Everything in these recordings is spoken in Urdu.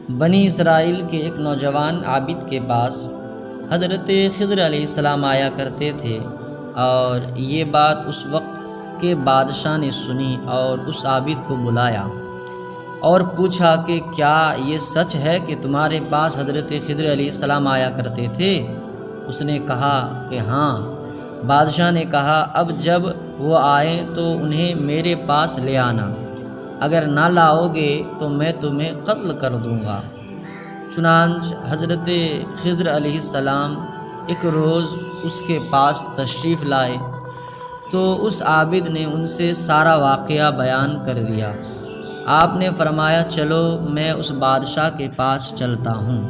بنی اسرائیل کے ایک نوجوان عابد کے پاس حضرت خضر علیہ السلام آیا کرتے تھے، اور یہ بات اس وقت کے بادشاہ نے سنی اور اس عابد کو بلایا اور پوچھا کہ کیا یہ سچ ہے کہ تمہارے پاس حضرت خضر علیہ السلام آیا کرتے تھے؟ اس نے کہا کہ ہاں۔ بادشاہ نے کہا اب جب وہ آئیں تو انہیں میرے پاس لے آنا، اگر نہ لاؤ گے تو میں تمہیں قتل کر دوں گا۔ چنانچہ حضرت خضر علیہ السلام ایک روز اس کے پاس تشریف لائے تو اس عابد نے ان سے سارا واقعہ بیان کر دیا۔ آپ نے فرمایا چلو میں اس بادشاہ کے پاس چلتا ہوں۔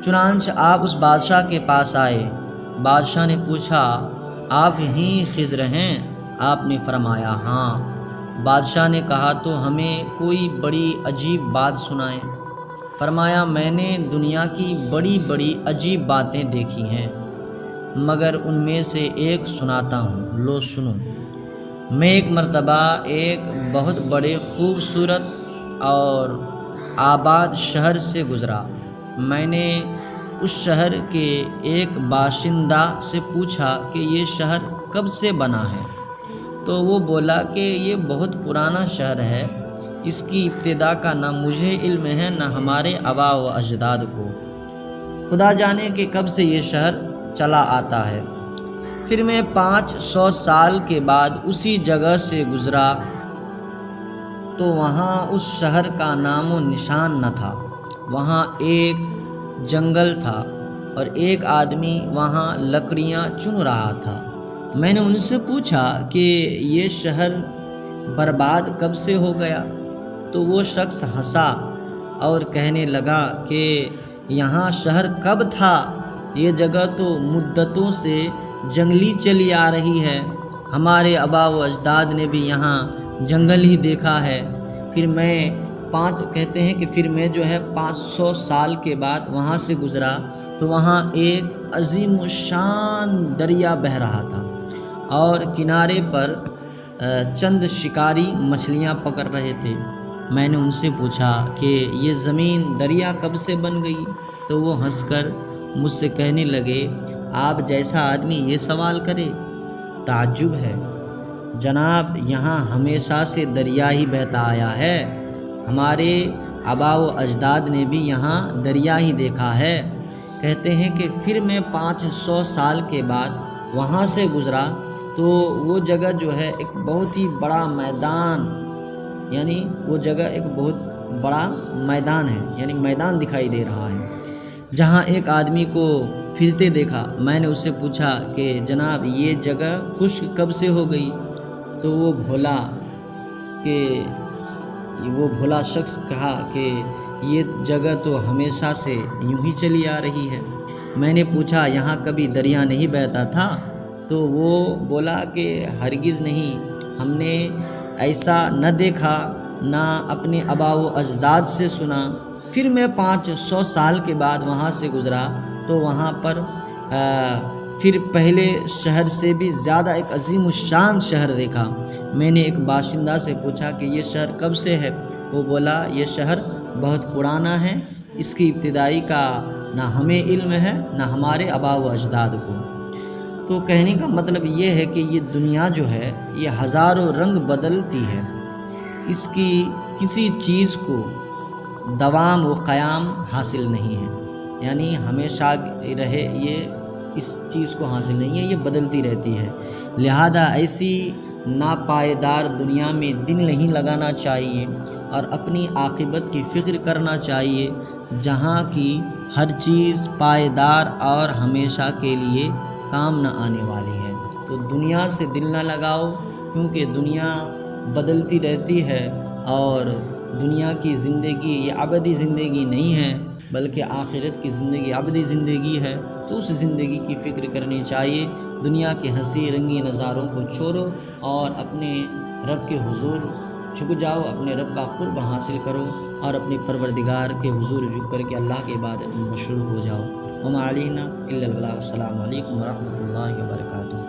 چنانچہ آپ اس بادشاہ کے پاس آئے۔ بادشاہ نے پوچھا آپ ہی خضر ہیں؟ آپ نے فرمایا ہاں۔ بادشاہ نے کہا تو ہمیں کوئی بڑی عجیب بات سنائیں۔ فرمایا میں نے دنیا کی بڑی بڑی عجیب باتیں دیکھی ہیں، مگر ان میں سے ایک سناتا ہوں، لو سنو۔ میں ایک مرتبہ ایک بہت بڑے خوبصورت اور آباد شہر سے گزرا۔ میں نے اس شہر کے ایک باشندہ سے پوچھا کہ یہ شہر کب سے بنا ہے؟ تو وہ بولا کہ یہ بہت پرانا شہر ہے، اس کی ابتدا کا نہ مجھے علم ہے نہ ہمارے آباء و اجداد کو، خدا جانے کہ کب سے یہ شہر چلا آتا ہے۔ پھر میں 500 سال کے بعد اسی جگہ سے گزرا تو وہاں اس شہر کا نام و نشان نہ تھا۔ وہاں ایک جنگل تھا اور ایک آدمی وہاں لکڑیاں چن رہا تھا۔ میں نے ان سے پوچھا کہ یہ شہر برباد کب سے ہو گیا؟ تو وہ شخص ہنسا اور کہنے لگا کہ یہاں شہر کب تھا؟ یہ جگہ تو مدتوں سے جنگلی چلی آ رہی ہے، ہمارے آباء و اجداد نے بھی یہاں جنگل ہی دیکھا ہے۔ پھر میں جو ہے 500 سال کے بعد وہاں سے گزرا تو وہاں ایک عظیم الشان دریا بہہ رہا تھا اور کنارے پر چند شکاری مچھلیاں پکڑ رہے تھے۔ میں نے ان سے پوچھا کہ یہ زمین دریا کب سے بن گئی؟ تو وہ ہنس کر مجھ سے کہنے لگے آپ جیسا آدمی یہ سوال کرے، تعجب ہے، جناب یہاں ہمیشہ سے دریا ہی بہتا آیا ہے، ہمارے آباء و اجداد نے بھی یہاں دریا ہی دیکھا ہے۔ کہتے ہیں کہ پھر میں 500 سال کے بعد وہاں سے گزرا تو وہ جگہ جو ہے ایک بہت ہی بڑا میدان، یعنی وہ جگہ ایک بہت بڑا میدان ہے، یعنی میدان دکھائی دے رہا ہے، جہاں ایک آدمی کو پھرتے دیکھا۔ میں نے اس سے پوچھا کہ جناب یہ جگہ خشک کب سے ہو گئی؟ تو وہ بھولا شخص کہا کہ یہ جگہ تو ہمیشہ سے یوں ہی چلی آ رہی ہے۔ میں نے پوچھا یہاں کبھی دریا نہیں بہتا تھا؟ تو وہ بولا کہ ہرگز نہیں، ہم نے ایسا نہ دیکھا نہ اپنے آباء و اجداد سے سنا۔ پھر میں 500 سال کے بعد وہاں سے گزرا تو وہاں پر پھر پہلے شہر سے بھی زیادہ ایک عظیم الشان شہر دیکھا۔ میں نے ایک باشندہ سے پوچھا کہ یہ شہر کب سے ہے؟ وہ بولا یہ شہر بہت پرانا ہے، اس کی ابتدائی کا نہ ہمیں علم ہے نہ ہمارے آباء و اجداد کو۔ تو کہنے کا مطلب یہ ہے کہ یہ دنیا جو ہے یہ ہزاروں رنگ بدلتی ہے، اس کی کسی چیز کو دوام و قیام حاصل نہیں ہے، یعنی ہمیشہ رہے یہ اس چیز کو حاصل نہیں ہے، یہ بدلتی رہتی ہے۔ لہذا ایسی ناپائیدار دنیا میں دل نہیں لگانا چاہیے اور اپنی عاقبت کی فکر کرنا چاہیے، جہاں کی ہر چیز پائیدار اور ہمیشہ کے لیے کام نہ آنے والی ہے۔ تو دنیا سے دل نہ لگاؤ، کیونکہ دنیا بدلتی رہتی ہے اور دنیا کی زندگی یہ ابدی زندگی نہیں ہے، بلکہ آخرت کی زندگی ابدی زندگی ہے۔ تو اس زندگی کی فکر کرنی چاہیے۔ دنیا کے ہنسی رنگی نظاروں کو چھوڑو اور اپنے رب کے حضور جھک جاؤ، اپنے رب کا قرب حاصل کرو اور اپنے پروردگار کے حضور جھک کر کے اللہ کے عبادت میں مشروف ہو جاؤ۔ وما علینا الا البلاغ۔ السلام علیکم ورحمۃ اللہ وبرکاتہ۔